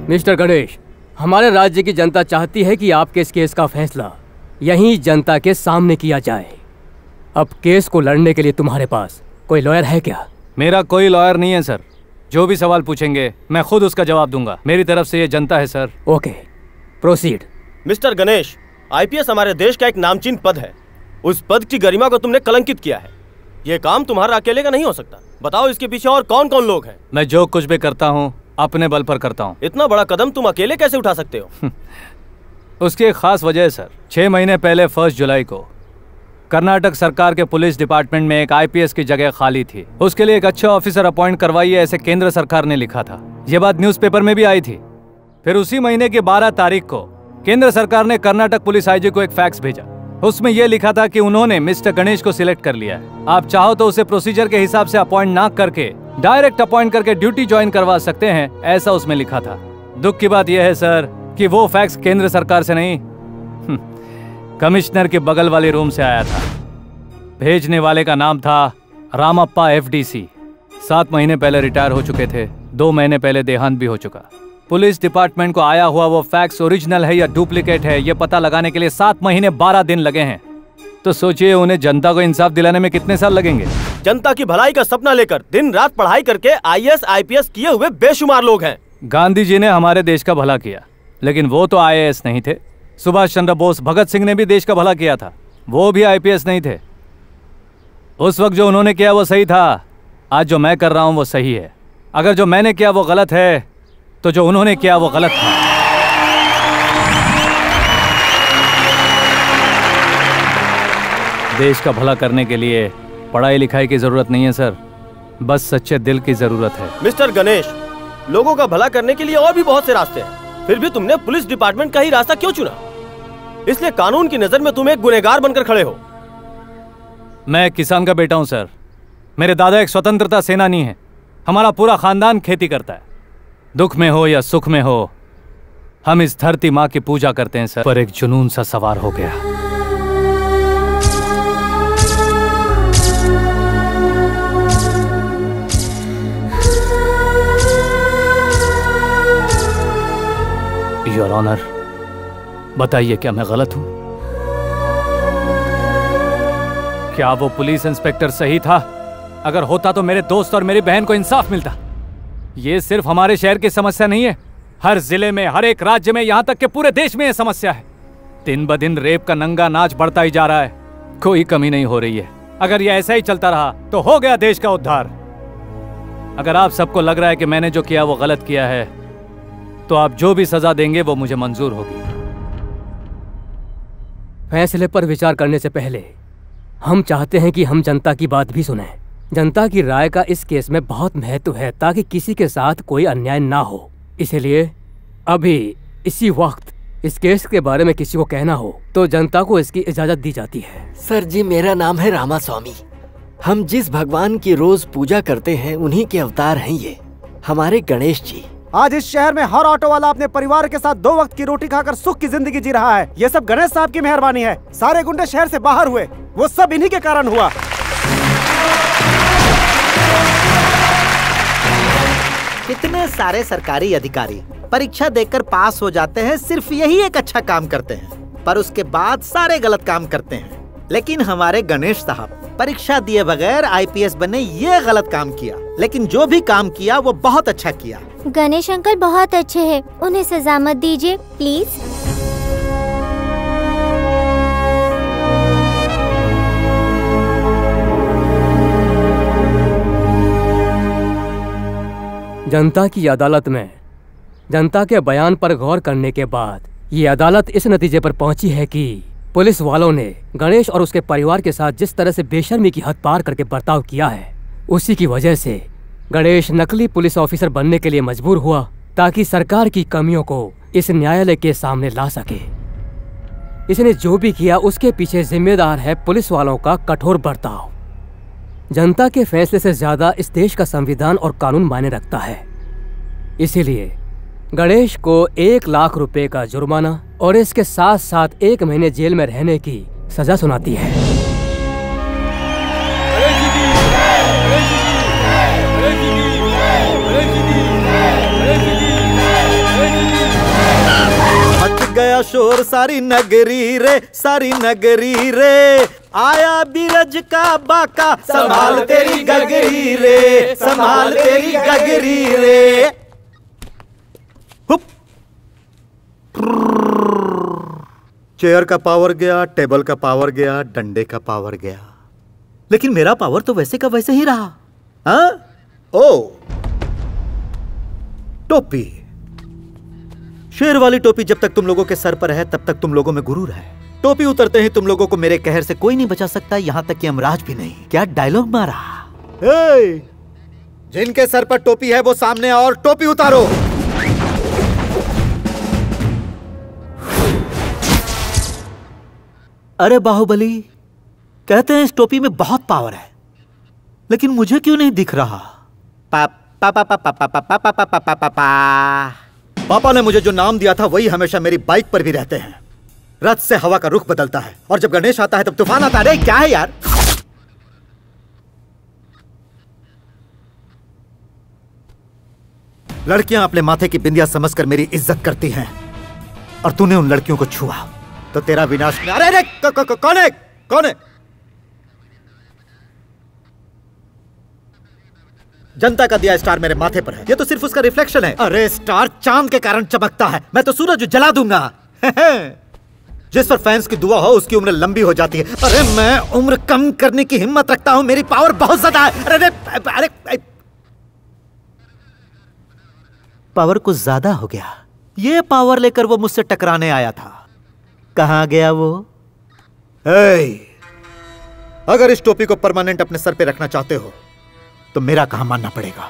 Mister Ganesh, हमारे राज्य की जनता चाहती है कि आपके इस केस का फैसला यहीं जनता के सामने किया जाए। अब केस को लड़ने के लिए तुम्हारे पास कोई लॉयर है क्या? मेरा कोई लॉयर नहीं है सर। जो भी सवाल पूछेंगे मैं खुद उसका जवाब दूंगा। मेरी तरफ से ये जनता है sir. Okay, proceed. Mister Ganesh, IPS हमारे देश का एक नामचीन पद है। उस पद की गरिमा को तुमने कलंकित किया है। ये काम तुम्हारा अकेले का नहीं हो सकता। बताओ इसके पीछे और कौन कौन लोग हैं? मैं जो कुछ भी करता हूँ अपने बल पर करता हूँ। इतना बड़ा कदम तुम अकेले कैसे उठा सकते हो? उसकी एक खास वजह है सर। 6 महीने पहले 1 जुलाई को कर्नाटक सरकार के पुलिस डिपार्टमेंट में एक आईपीएस की जगह खाली थी। उसके लिए एक अच्छा ऑफिसर अपॉइंट करवाइए, ऐसे केंद्र सरकार ने लिखा था। ये बात न्यूज़पेपर में भी आई थी। फिर उसी महीने की 12 तारीख को केंद्र सरकार ने कर्नाटक पुलिस आईजी को एक फैक्स भेजा। उसमें यह लिखा था कि उन्होंने मिस्टर गणेश को सिलेक्ट कर लिया है। आप चाहो तो उसे प्रोसीजर के हिसाब से अपॉइंट ना करके डायरेक्ट अपॉइंट करके ड्यूटी ज्वाइन करवा सकते हैं, ऐसा उसमें लिखा था। दुख की बात यह है सर कि वो फैक्स केंद्र सरकार से नहीं, कमिश्नर के बगल वाले रूम से आया था। भेजने वाले का नाम था रामप्पा एफडीसी। 7 महीने पहले रिटायर हो चुके थे। 2 महीने पहले देहांत भी हो चुका। पुलिस डिपार्टमेंट को आया हुआ वो फैक्स ओरिजिनल है या डुप्लीकेट है, ये पता लगाने के लिए 7 महीने 12 दिन लगे हैं। तो सोचिए उन्हें जनता को इंसाफ दिलाने में कितने साल लगेंगे। जनता की भलाई का सपना लेकर दिन रात पढ़ाई करके आईएएस आईपीएस किए हुए बेशुमार लोग हैं। गांधी जी ने हमारे देश का भला किया, लेकिन वो तो आईएएस नहीं थे। सुभाष चंद्र बोस, भगत सिंह ने भी देश का भला किया था, वो भी आईपीएस नहीं थे। उस वक्त जो उन्होंने किया वो सही था। आज जो मैं कर रहा हूं वो सही है। अगर जो मैंने किया वो गलत है तो जो उन्होंने किया वो गलत था। देश का भला करने के लिए पढ़ाई लिखाई की जरूरत नहीं है सर, बस सच्चे दिल की जरूरत है। मिस्टर गणेश, लोगों का भला करने के लिए और भी बहुत से रास्ते हैं, फिर भी तुमने पुलिस डिपार्टमेंट का ही रास्ता क्यों चुना? इसलिए कानून की नजर में तुम एक गुनहगार बनकर खड़े हो। मैं एक किसान का बेटा हूं सर। मेरे दादा एक स्वतंत्रता सेनानी है। हमारा पूरा खानदान खेती करता है। दुख में हो या सुख में हो, हम इस धरती माँ की पूजा करते हैं सर। पर एक जुनून सा सवार हो गया। योर ऑनर, बताइए क्या मैं गलत हूं? क्या वो पुलिस इंस्पेक्टर सही था? अगर होता तो मेरे दोस्त और मेरी बहन को इंसाफ मिलता। ये सिर्फ हमारे शहर की समस्या नहीं है, हर जिले में, हर एक राज्य में, यहाँ तक कि पूरे देश में ये समस्या है। दिन ब दिन रेप का नंगा नाच बढ़ता ही जा रहा है, कोई कमी नहीं हो रही है। अगर ये ऐसा ही चलता रहा तो हो गया देश का उद्धार। अगर आप सबको लग रहा है कि मैंने जो किया वो गलत किया है, तो आप जो भी सजा देंगे वो मुझे मंजूर होगी। फैसले पर विचार करने से पहले हम चाहते हैं कि हम जनता की बात भी सुनें। जनता की राय का इस केस में बहुत महत्व है ताकि किसी के साथ कोई अन्याय ना हो। इसलिए अभी इसी वक्त इस केस के बारे में किसी को कहना हो तो जनता को इसकी इजाजत दी जाती है। सर जी, मेरा नाम है रामास्वामी। हम जिस भगवान की रोज पूजा करते हैं उन्हीं के अवतार हैं ये, हमारे गणेश जी। आज इस शहर में हर ऑटो वाला अपने परिवार के साथ 2 वक्त की रोटी खाकर सुख की जिंदगी जी रहा है। ये सब गणेश साहब की मेहरबानी है। सारे गुंडे शहर से बाहर हुए, वो सब इन्हीं के कारण हुआ। कितने सारे सरकारी अधिकारी परीक्षा देकर पास हो जाते हैं, सिर्फ यही एक अच्छा काम करते हैं, पर उसके बाद सारे गलत काम करते हैं। लेकिन हमारे गणेश साहब परीक्षा दिए बगैर आईपीएस बने, ये गलत काम किया, लेकिन जो भी काम किया वो बहुत अच्छा किया। गणेश अंकल बहुत अच्छे हैं, उन्हें सजा मत दीजिए प्लीज। जनता की अदालत में जनता के बयान पर गौर करने के बाद ये अदालत इस नतीजे पर पहुंची है कि पुलिस वालों ने गणेश और उसके परिवार के साथ जिस तरह से बेशर्मी की हद पार करके बर्ताव किया है, उसी की वजह से गणेश नकली पुलिस ऑफिसर बनने के लिए मजबूर हुआ ताकि सरकार की कमियों को इस न्यायालय के सामने ला सके। इसने जो भी किया उसके पीछे जिम्मेदार है पुलिस वालों का कठोर बर्ताव। जनता के फैसले से ज्यादा इस देश का संविधान और कानून मायने रखता है। इसीलिए गणेश को 1 लाख रुपए का जुर्माना और इसके साथ साथ 1 महीने जेल में रहने की सजा सुनाती है। शोर सारी नगरी रे, सारी नगरी रे। आया बीरज का बाका, संभाल तेरी गगरी रे, संभाल तेरी गगरी रे। हुप। चेयर का पावर गया, टेबल का पावर गया, डंडे का पावर गया, लेकिन मेरा पावर तो वैसे का वैसे ही रहा। हाँ? ओ, टोपी। शेर वाली टोपी जब तक तुम लोगों के सर पर है तब तक तुम लोगों में गुरूर है। टोपी उतरते ही तुम लोगों को मेरे कहर से कोई नहीं बचा सकता, यहां तक कि यमराज भी नहीं। क्या डायलॉग मारा। जिनके सर पर टोपी है वो सामने आओ और टोपी उतारो। अरे बाहुबली, कहते हैं इस टोपी में बहुत पावर है, लेकिन मुझे क्यों नहीं दिख रहा? पापा ने मुझे जो नाम दिया था वही हमेशा मेरी बाइक पर भी रहते हैं। रथ से हवा का रुख बदलता है और जब गणेश आता है तब तूफान आता है। अरे क्या है यार? लड़कियां अपने माथे की बिंदिया समझकर मेरी इज्जत करती हैं और तूने उन लड़कियों को छुआ तो तेरा विनाश। अरे अरे कौन है? कौन है? जनता का दिया स्टार मेरे माथे पर है, ये तो सिर्फ उसका रिफ्लेक्शन है। अरे स्टार चांद के कारण चमकता है, मैं तो सूरज जला दूंगा। जिस पर फैंस की दुआ हो उसकी उम्र लंबी हो जाती है। अरे मैं उम्र कम करने की हिम्मत रखता हूं, मेरी पावर बहुत ज्यादा है। अरे अरे अरे पावर कुछ ज्यादा हो गया। ये पावर लेकर वो मुझसे टकराने आया था, कहां गया वो? अगर इस टोपी को परमानेंट अपने सर पे रखना चाहते हो तो मेरा कहां मानना पड़ेगा।